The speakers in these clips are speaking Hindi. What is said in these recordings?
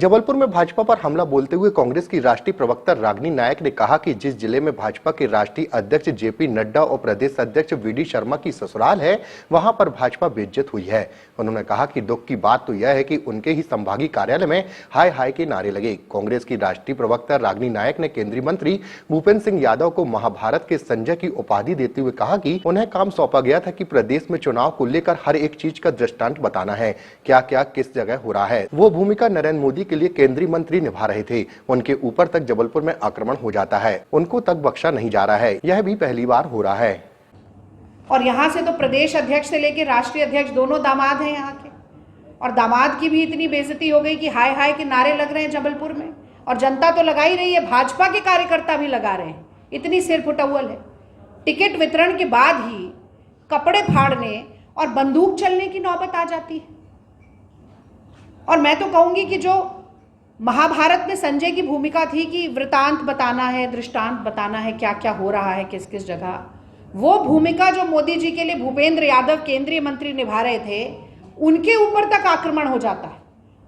जबलपुर में भाजपा पर हमला बोलते हुए कांग्रेस की राष्ट्रीय प्रवक्ता रागिनी नायक ने कहा कि जिस जिले में भाजपा के राष्ट्रीय अध्यक्ष जेपी नड्डा और प्रदेश अध्यक्ष वीडी शर्मा की ससुराल है, वहां पर भाजपा बेइज्जत हुई है। उन्होंने कहा कि दुख की बात तो यह है कि उनके ही संभागीय कार्यालय में हाय हाय के नारे लगे। कांग्रेस की राष्ट्रीय प्रवक्ता रागिनी नायक ने केंद्रीय मंत्री भूपेंद्र सिंह यादव को महाभारत के संजय की उपाधि देते हुए कहा कि उन्हें काम सौंपा गया था कि प्रदेश में चुनाव को लेकर हर एक चीज का दृष्टांत बताना है, क्या क्या किस जगह हो रहा है। वो भूमिका नरेंद्र मोदी के लिए केंद्रीय मंत्री निभा रहे थे। उनके ऊपर तक जबलपुर में आक्रमण हो जाता है, उनको तक बख्शा नहीं जा रहा है। यह भी पहली बार हो रहा है। और यहाँ से तो प्रदेश अध्यक्ष से लेकर राष्ट्रीय अध्यक्ष दोनों दामाद हैं यहाँ के, और दामाद की भी इतनी बेइज्जती हो गई कि हाय हाय के नारे लग रहे हैं जबलपुर में। और जनता तो लगा ही रही है, भाजपा के कार्यकर्ता भी लगा रहे हैं। इतनी सिर फुटौल है। टिकट वितरण के बाद ही कपड़े फाड़ने और बंदूक चलने की नौबत आ जाती है। और मैं तो कहूंगी कि जो महाभारत में संजय की भूमिका थी कि वृतांत बताना है, दृष्टांत बताना है, क्या क्या हो रहा है किस किस जगह, वो भूमिका जो मोदी जी के लिए भूपेंद्र यादव केंद्रीय मंत्री निभा रहे थे, उनके ऊपर तक आक्रमण हो जाता है,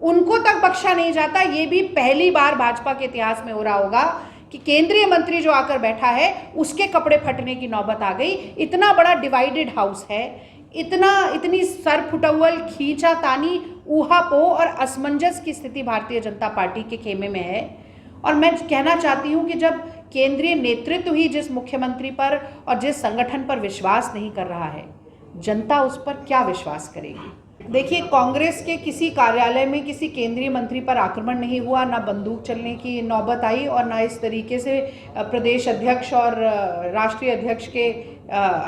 उनको तक बख्शा नहीं जाता। ये भी पहली बार भाजपा के इतिहास में हो रहा होगा कि केंद्रीय मंत्री जो आकर बैठा है उसके कपड़े फटने की नौबत आ गई। इतना बड़ा डिवाइडेड हाउस है, इतनी सर फुटौल, खींचा तानी, ऊहापोह और असमंजस की स्थिति भारतीय जनता पार्टी के खेमे में है। और मैं कहना चाहती हूं कि जब केंद्रीय नेतृत्व ही जिस मुख्यमंत्री पर और जिस संगठन पर विश्वास नहीं कर रहा है, जनता उस पर क्या विश्वास करेगी। देखिए, कांग्रेस के किसी कार्यालय में किसी केंद्रीय मंत्री पर आक्रमण नहीं हुआ, ना बंदूक चलने की नौबत आई, और ना इस तरीके से प्रदेश अध्यक्ष और राष्ट्रीय अध्यक्ष के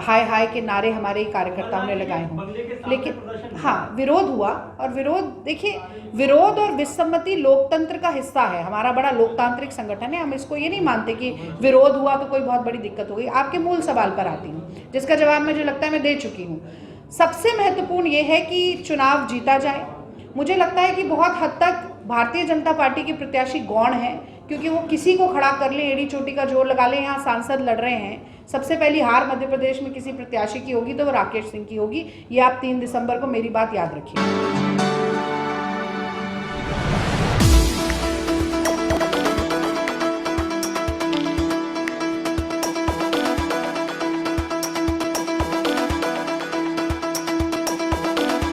हाय हाय के नारे हमारे कार्यकर्ताओं ने लगाए हों। लेकिन हाँ, विरोध हुआ। और विरोध, देखिए, विरोध और विसम्मति लोकतंत्र का हिस्सा है। हमारा बड़ा लोकतांत्रिक संगठन है। हम इसको ये नहीं मानते कि विरोध हुआ तो कोई बहुत बड़ी दिक्कत हो गई। आपके मूल सवाल पर आती हूँ, जिसका जवाब मुझे लगता है मैं दे चुकी हूँ। सबसे महत्वपूर्ण ये है कि चुनाव जीता जाए। मुझे लगता है कि बहुत हद तक भारतीय जनता पार्टी के प्रत्याशी गौण हैं, क्योंकि वो किसी को खड़ा कर ले, एड़ी चोटी का जोर लगा ले। यहाँ सांसद लड़ रहे हैं। सबसे पहली हार मध्य प्रदेश में किसी प्रत्याशी की होगी तो वो राकेश सिंह की होगी। ये आप 3 दिसंबर को मेरी बात याद रखिए।